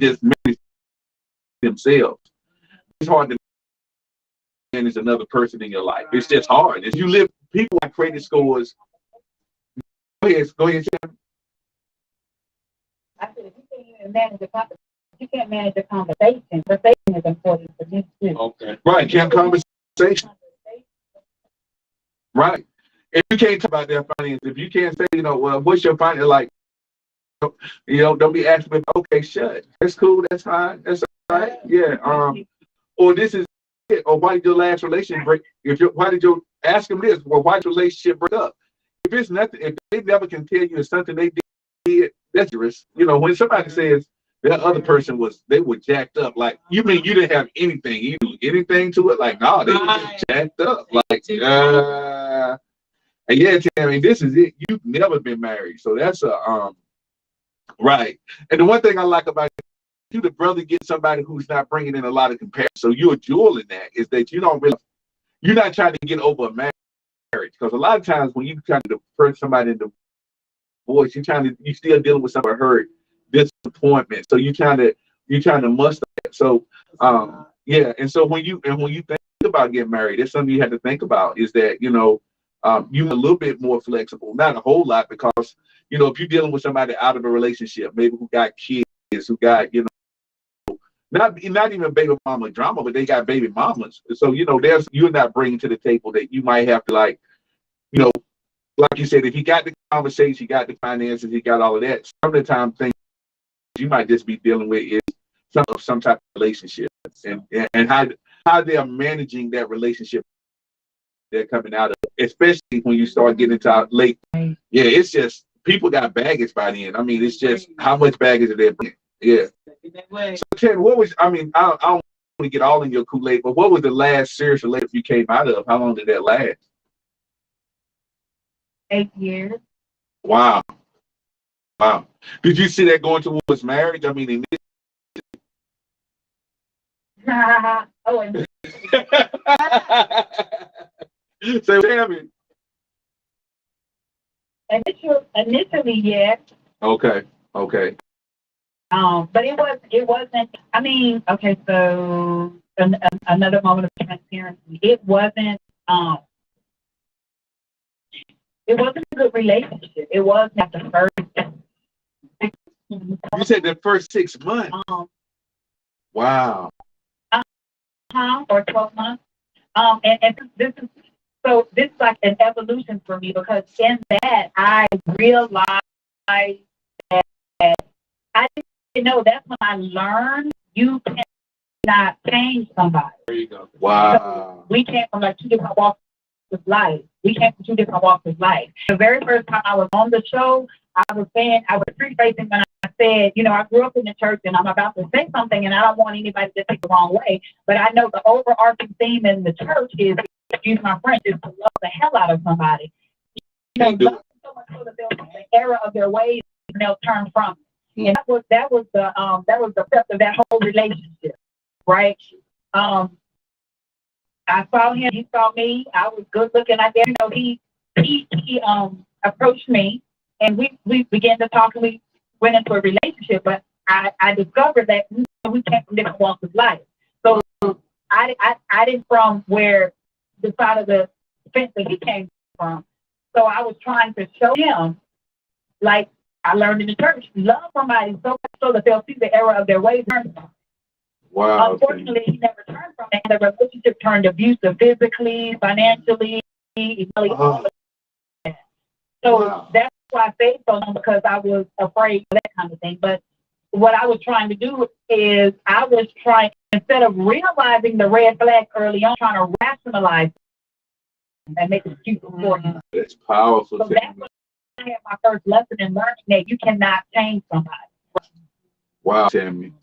S2: just manage themselves. It's hard to manage another person in your life. It's just hard. If you live, people have credit scores. Go ahead, Shannon.
S6: I said, if you can't even manage the conversation, you can't manage the conversation. Conversation is important for you too.
S4: Okay.
S2: Right, can't conversation. Right. If you can't talk about their finances, if you can't say, you know, well, what's your finance like? You know, don't be asking me, okay, shut. That's cool, that's fine, that's all right. Yeah. Or this is it, or why did your last relationship break? Why did you ask them this? Well, why did your relationship break up? If it's nothing, if they never can tell you it's something they did, that's risk. You know, when somebody says that other person they were jacked up, like you mean you didn't have anything, you do anything to it? Like, no, they were just jacked up. Like, and yeah, Tammy, this is it. You've never been married, so that's right. And the one thing I like about you, the brother, get somebody who's not bringing in a lot of comparison. So you're a jewel in that is that you're not trying to get over a marriage, because a lot of times when you try to defer somebody in divorce, you're still dealing with some hurt, disappointment. So you're trying to muster that. So yeah, and so when you think about getting married, that's something you have to think about is that, you know, you're a little bit more flexible, not a whole lot, because, you know, if you're dealing with somebody out of a relationship, maybe who got kids, who got, you know, not even baby mama drama, but they got baby mamas. So, you know, you're not bringing to the table that you might have to, like, you know, like you said, if he got the conversation, he got the finances, he got all of that. Some of the time, things you might just be dealing with is some type of relationship, and how they are managing that relationship they're coming out of, especially when you start getting into late. Yeah, it's just people got baggage by the end. I mean, it's just how much baggage are they bringing? Yeah. So, Ken, I don't want to get all in your Kool-Aid, but what was the last serious relationship you came out of? How long did that last?
S6: 8 years.
S2: Wow. Did you see that going towards marriage? I mean,
S6: Oh, and
S2: so tell me.
S6: initially, yes.
S2: Okay.
S6: But it wasn't. I mean, okay. So another moment of transparency. It wasn't a good relationship. It was not the first.
S2: You said the first 6 months. Wow.
S6: Or 12 months. And this is like an evolution for me, because in that I realized that I didn't know. That's when I learned you cannot change somebody.
S2: There you go. Wow.
S6: So we came from like two different walks of life. The very first time I was on the show, I was pre-facing when I said, you know, I grew up in the church and I'm about to say something and I don't want anybody to take the wrong way. But I know the overarching theme in the church is, excuse my French, is to love the hell out of somebody. You know, love them so much so that they'll be the error of their ways and they'll turn from it. And that was the depth of that whole relationship, right? Um, I saw him, he saw me. I was good looking. I guess he approached me, and we began to talk, and we went into a relationship. But I discovered that we came from different walks of life. So I didn't from where the side of the fence that he came from. So I was trying to show him, like I learned in the church, love somebody so much so that they'll see the error of their ways.
S2: Wow.
S6: Unfortunately, he never turned from it. The relationship turned abusive physically, financially, emotionally, all of that. So
S2: Wow.
S6: that's why I stayed so long, because I was afraid of that kind of thing. But what I was trying to do is I was trying, instead of realizing the red flag early on, trying to rationalize and make an excuse for him.
S2: That's powerful.
S6: So that's when I had my first lesson in learning that you cannot change somebody.
S2: Wow, Tammy.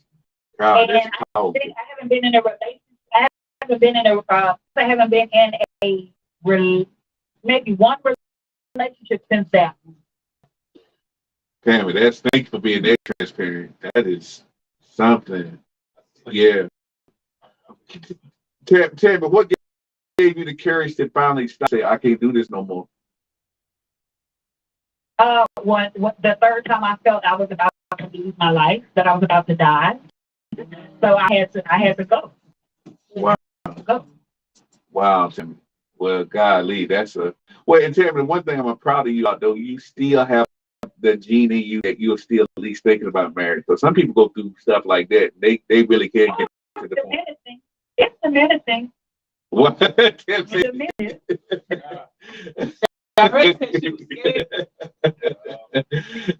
S2: God, that's
S6: And
S2: powerful.
S6: I haven't been in a relationship. I haven't been in a maybe one relationship since that.
S2: Tammy, thank you for being that transparent. That is something. Yeah. Tammy, what gave you the courage to finally stop, say, I can't do this no more?
S6: When the third time I felt I was about to lose my life, that I was about to die, so I had to go.
S2: Wow.
S6: Go.
S2: Wow, Tammy. Well, golly, and Tammy, one thing I'm proud of you, though, you still have the gene in you that you're still at least thinking about marriage. So some people go through stuff like that. They really can't get to the point.
S6: It's the menacing.
S2: What?
S6: It's the menacing.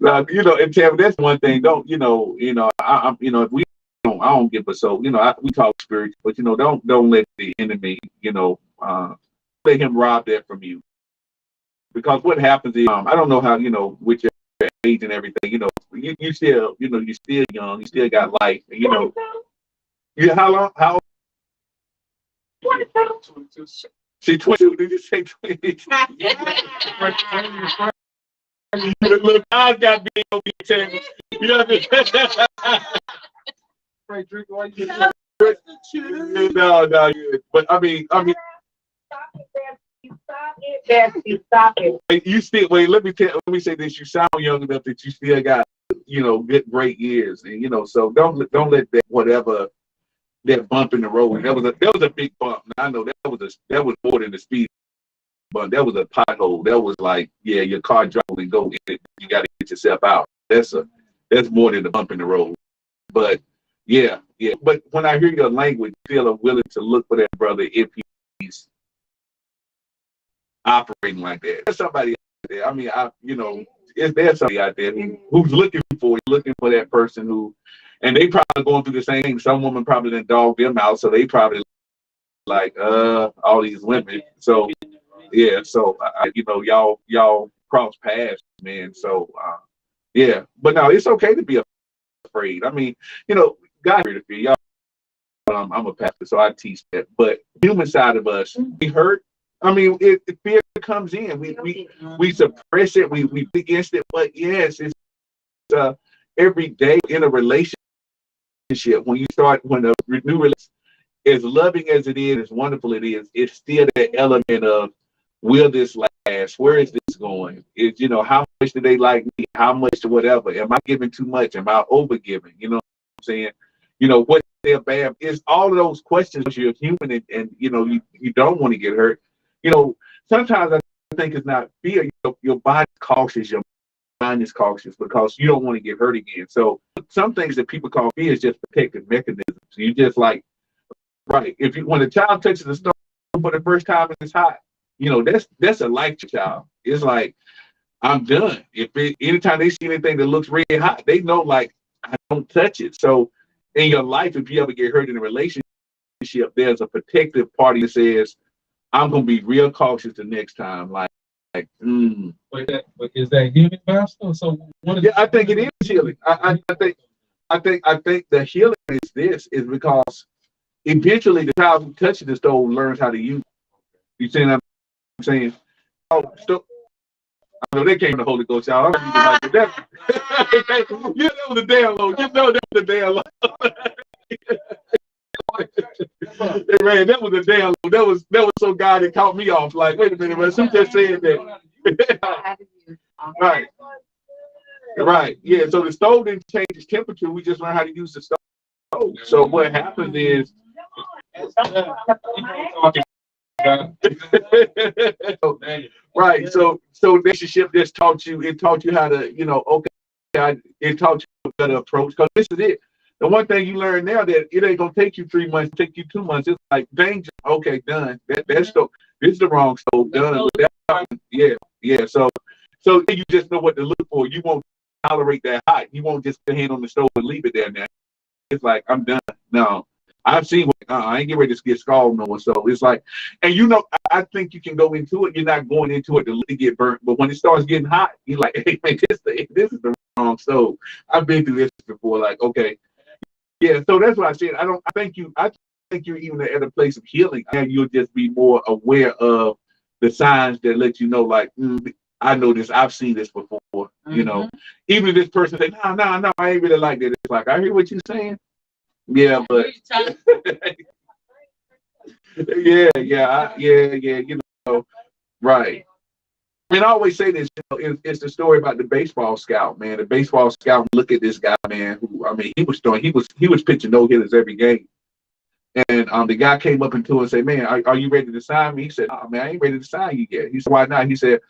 S2: Now, and Tammy, that's one thing. Don't if we don't, I don't get, but so we talk spiritual, but don't let the enemy, let him rob that from you, because what happens is, I don't know how, with your age and everything, you still, you're still young, you still got life, and how
S6: 22.
S2: she 22? Did you say 20? Look, I got big on me, Tammy. You know what No, but I mean,
S6: Stop it.
S2: you still wait. Let me say this. You sound young enough that you still got, good great years, and so don't let that whatever that bump in the road. That was a big bump. Now, I know that was more than the speed bump. That was a pothole. That was like, yeah, your car drove and go in it. You got to get yourself out. That's more than a bump in the road. But yeah. But when I hear your language, I feel I'm willing to look for that brother if he's operating like that. There's somebody out there. I mean, if there's somebody out there who's looking for that person who, and they probably going through the same thing. Some woman probably didn't dog them out, so they probably like all these women. So yeah, so y'all cross paths, man. So yeah, but no, it's okay to be afraid. I mean, God afraid of fear. Y'all, I'm a pastor, so I teach that. But human side of us, we hurt. I mean, fear comes in. We suppress it. We beat against it. But yes, it's every day in a relationship. When a new relationship, as loving as it is, as wonderful it is, it's still that element of, will this last? Where is this going? Is how much do they like me? How much whatever? Am I giving too much? Am I over giving? You know what I'm saying? What they're bad is all of those questions. You're human, and you don't want to get hurt. Sometimes I think it's not fear. Your body's cautious, your mind is cautious because you don't want to get hurt again. So some things that people call fear is just protective mechanisms. You just like, right. When a child touches the stove for the first time and it's hot, that's a life child. It's like, I'm done. Anytime they see anything that looks red hot, they know, like, I don't touch it. So in your life, if you ever get hurt in a relationship, there's a protective party that says, I'm gonna be real cautious the next time. But
S4: is that healing, Pastor? So
S2: I think it is healing. I think the healing is because eventually the child who touches the stove learns how to use it. You see what I'm saying? I know they came to the Holy Ghost, y'all. I'm like the devil. You know the damn low. You know that was the damn low. Man, that was a damn low. That was so God that caught me off. Like, wait a minute, man. Some just saying that. Right. Right. Yeah. So the stove didn't change its temperature. We just learned how to use the stove. So what happens is right. So relationship just taught you, it taught you how to, it taught you a better approach. Because this is it. The one thing you learn now that it ain't gonna take you 3 months, take you 2 months. It's like danger. Okay, done. That's stove. This is the wrong stove. Done. Yeah, yeah. So you just know what to look for. You won't tolerate that hot. You won't just put your hand on the stove and leave it there. Now it's like I'm done. No, I've seen what I ain't getting ready to get scalded no more. So it's like, and I think you can go into it. You're not going into it to let it get burnt, but when it starts getting hot, you're like, hey man, this is the wrong stove. I've been through this before. Like, okay. Yeah, so that's what I said. I think you're even at a place of healing, and you'll just be more aware of the signs that let you know, like, I know this, I've seen this before. Even if this person say, no, I ain't really like that. It's like, I hear what you're saying. Yeah, but yeah, right. And I always say this, it's the story about the baseball scout, man. The baseball scout, look at this guy, man, who, I mean, he was pitching no-hitters every game. And the guy came up into him and said, man, are you ready to sign me? He said, oh, man, I ain't ready to sign you yet. He said, why not? He said,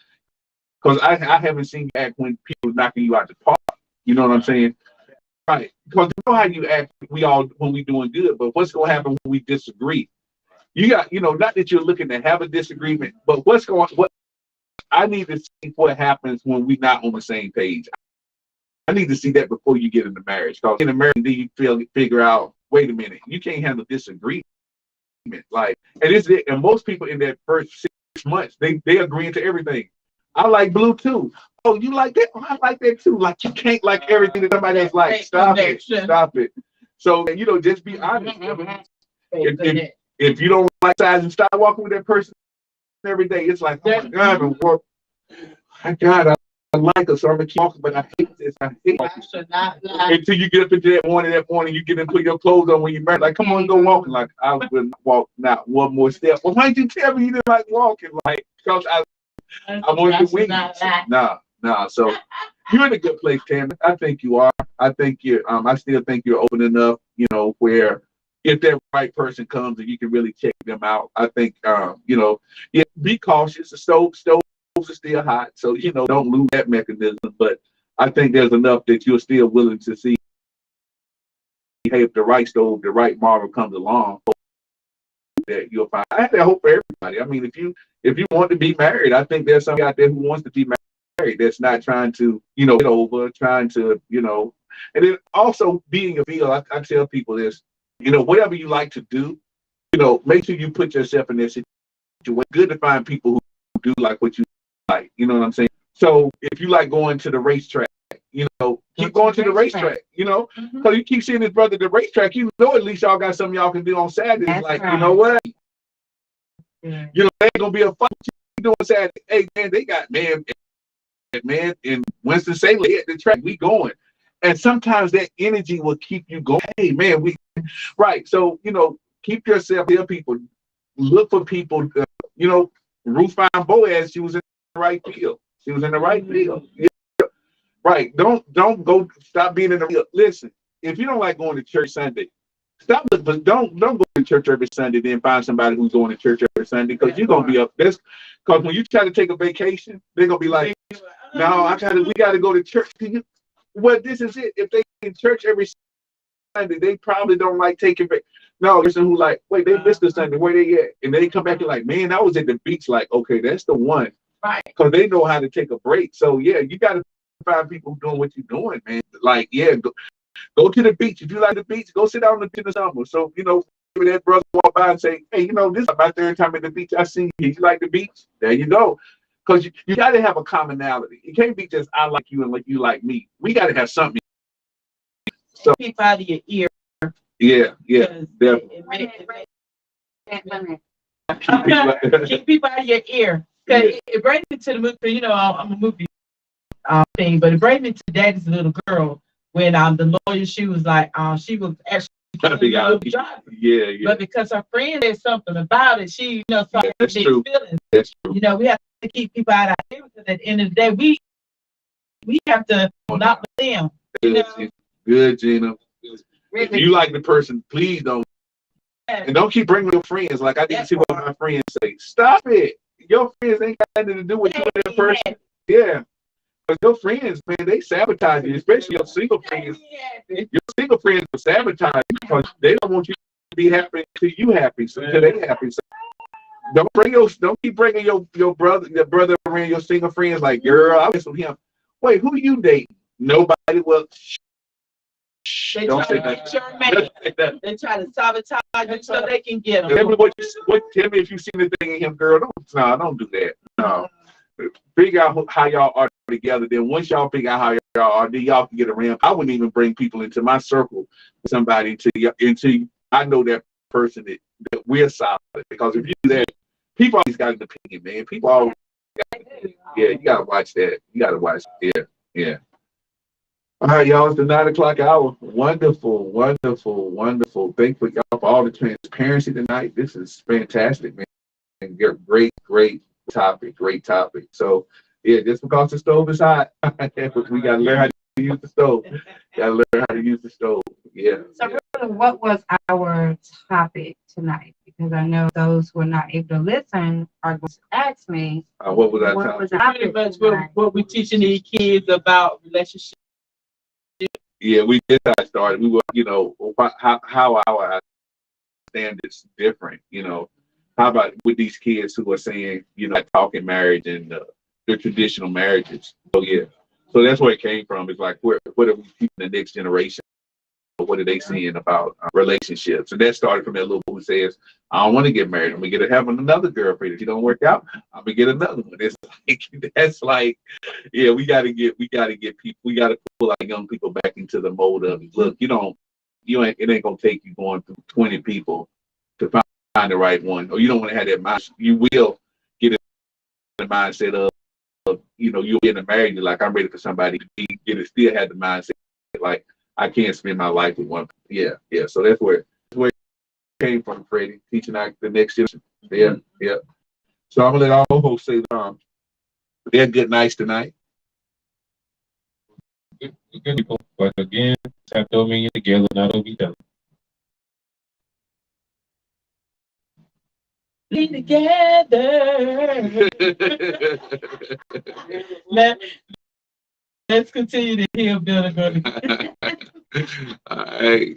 S2: because I haven't seen you act when people knocking you out the park. You know what I'm saying? Right. Because you know how you act when we doing good, but what's going to happen when we disagree? You got, not that you're looking to have a disagreement, but what I need to see what happens when we're not on the same page. I need to see that before you get into marriage. Because in a marriage, then you figure out, wait a minute, you can't handle disagreement. Like, and it's it. And most people in that first 6 months, they agreeing to everything. I like blue too. Oh, you like that? Oh, I like that too. Like, you can't like everything that somebody else like. Stop it. So, just be honest. If you don't like size and start walking with that person every day, it's like, oh my God, I like her, so I'm gonna keep walking, but I hate this. I hate this. Until you get up into that morning, you get and put your clothes on when you're married. Like, come on, go walking. Like, I wouldn't walk not one more step. Well, why did you tell me you didn't like walking? Like, because I wanted to win. Nah. So you're in a good place, Tammy. I think you are. I think you're. I still think you're open enough. Where if that right person comes and you can really check them out. I think. Be cautious. The stoves are still hot, so don't lose that mechanism. But I think there's enough that you're still willing to see. Hey, if the right stove, the right model comes along, that you'll find. I have that hope for everybody. I mean, if you want to be married, I think there's somebody out there who wants to be married. That's not trying to, get over, trying to, and then also being a field. I tell people this, whatever you like to do, make sure you put yourself in this situation. Good to find people who do like what you like. You know what I'm saying? So if you like going to the racetrack, keep going to the racetrack, because you keep seeing his brother at the racetrack, at least y'all got something y'all can do on Saturdays. That's like, right. You know what? Yeah. There ain't gonna be a fight you doing Saturday. Hey man, they got man in Winston-Salem at the track. We going. And sometimes that energy will keep you going. Hey man, right. So, keep yourself here, people. Look for people, Ruth found Boaz, she was in the right field. Yeah. Right. Don't go. Stop being in the field. Listen, if you don't like going to church Sunday, stop. But don't go to church every Sunday. Then find somebody who's going to church every Sunday, because you're gonna be up. That's because when you try to take a vacation, they're gonna be like, "No, we got to go to church." Well, this is it. If they in church every Sunday, they probably don't like taking back. No, listen, who like, wait, they missed the Sunday. Where they at? And they come back and like, man, I was at the beach. Like, okay, that's the one. Right. Because they know how to take a break. So yeah, you got to find people doing what you're doing, man. Like, yeah, go to the beach. If you like the beach, go sit down in the summer. So, maybe that brother walk by and say, hey, this is my third time at the beach. I see you. You like the beach? There you go. Because you got to have a commonality. It can't be just I like you and like you like me. We got to have something. So
S3: keep out of your ear.
S2: Yeah, definitely.
S3: Keep people out of your ear. Because it brings me to the movie. I'm a movie thing, but it brings me to Daddy's little girl when the lawyer, she was like, she was actually
S2: Trying to figure out. Yeah, yeah.
S3: but because her friend said something about it, she, started
S2: That's
S3: big
S2: true.
S3: feelings.
S2: That's true.
S3: We have to keep people out of our ear because at the end of the day, we have to not with them.
S2: Good, Gina. If you like the person, please don't. And don't keep bringing your friends. Like I didn't see what my friends say. Stop it. Your friends ain't got nothing to do with you and that person. Yeah. But your friends, man, they sabotage you, especially your single friends. Your single friends will sabotage you because they don't want you to be happy until you happy, so until they happy. So don't keep bringing your brother around your single friends like, girl, I was with him. Wait, who you dating? Nobody. Well,
S3: They
S2: don't say
S3: try
S2: that.
S3: They try to sabotage you so they can get them.
S2: Tell me tell me if you seen anything in him, girl. Don't do that. No. Figure out how y'all are together. Then once y'all figure out how y'all are, then y'all can get around. I wouldn't even bring people into my circle, somebody until I know that person that we're solid. Because if you do that, people always got an opinion, man. People always you gotta watch that. You gotta watch. Yeah. All right, y'all, it's the 9 o'clock hour. Wonderful, wonderful, wonderful. Thankful y'all for all the transparency tonight. This is fantastic, man. And great topic, great topic. So, yeah, just because the stove is hot, we got to learn how to use the stove. Yeah.
S5: So really, what was our topic tonight? Because I know those who are not able to listen are going to ask me.
S2: What was our
S5: What
S2: topic?
S5: was the
S3: Pretty
S5: topic
S3: much what we're teaching these kids about relationships.
S2: Yeah, we did how it started. We were, how our standards different. How about with these kids who are saying, like talking marriage and the traditional marriages? So yeah, so that's where it came from. It's like, what are we teaching the next generation? What are they seeing about relationships? And that started from that little boy who says, I don't want to get married. I'm gonna get having another girlfriend. If you don't work out, I'm gonna get another one. That's like, yeah, we gotta get people. We gotta pull our young people back into the mode of, look, it ain't gonna take you going through 20 people to find the right one, or you don't want to have that mind. You will get in the mindset of you'll be in a marriage. You're like, I'm ready for somebody to be. Still have the mindset like, I can't spend my life with one. Yeah. So that's where it came from, Freddie. Teaching out the next generation. Yeah. So I'm gonna let all hosts say they're good nights tonight.
S4: Good people, but again, have dominion together, not over each other.
S3: Be together. Let's continue to heal, build, and
S2: All right.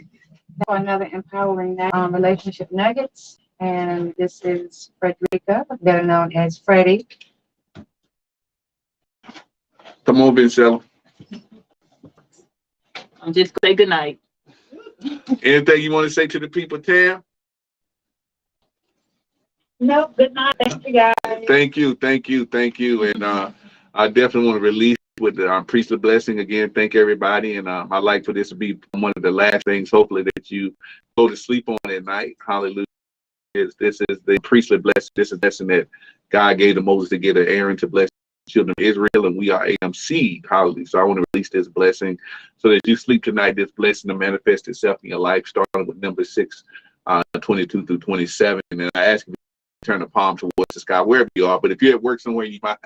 S5: for another empowering relationship nuggets. And this is Frederica, better known as Freddie.
S2: Come on, Vincella.
S1: I'm just gonna say good night.
S2: Anything you want to say to the people, Tam?
S6: No, good night. Thank you, guys.
S2: Thank you. And I definitely want to release with the priestly blessing again. Thank everybody. And I'd like for this to be one of the last things, hopefully, that you go to sleep on at night. Hallelujah. This is the priestly blessing. This is a blessing that God gave to Moses to give to Aaron to bless the children of Israel, and we are seed. Hallelujah. So I want to release this blessing so that you sleep tonight. This blessing to manifest itself in your life, starting with number 6, 22 through 27. And I ask you to turn the palm towards the sky, wherever you are. But if you're at work somewhere, you might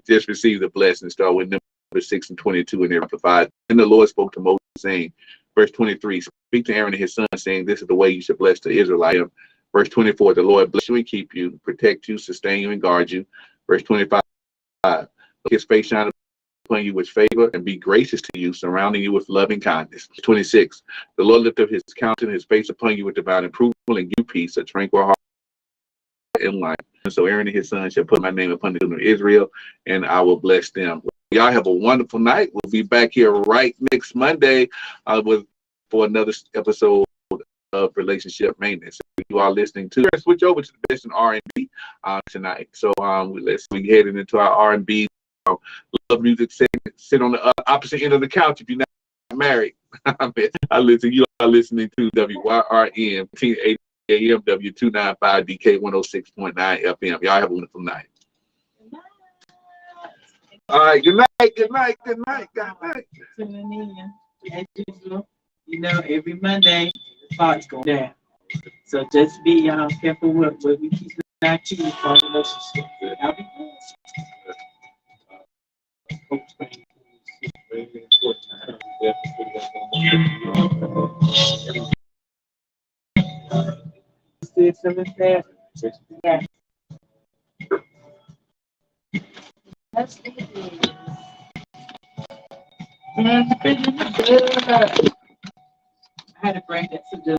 S2: just receive the blessing. Start with number 6 and 22 and then amplified. And the Lord spoke to Moses, saying, verse 23, speak to Aaron and his son, saying, this is the way you should bless the Israelites. Verse 24, the Lord bless you and keep you, protect you, sustain you, and guard you. Verse 25, his face shine upon you with favor and be gracious to you, surrounding you with loving kindness. 26, the Lord lift up his countenance, his face upon you with divine approval, and give peace, a tranquil heart and life. And so Aaron and his son shall put my name upon the children of Israel, and I will bless them. Y'all have a wonderful night. We'll be back here right next Monday for another episode of relationship maintenance. If you are listening to, switch over to the best in R&B tonight. So we heading into our R&B love music segment. Sit on the opposite end of the couch if you're not married. You are listening to WYRN 1580 AM W295DK 106.9 FM. Y'all have a wonderful night. All right, good night, good night, good night, good night.
S3: Tuning in, as usual. You know, every Monday, the clock's going down. So just be careful with what we keep our kids for relationship. Y'all be good. Something there. Yeah. That's it. I had to bring that to the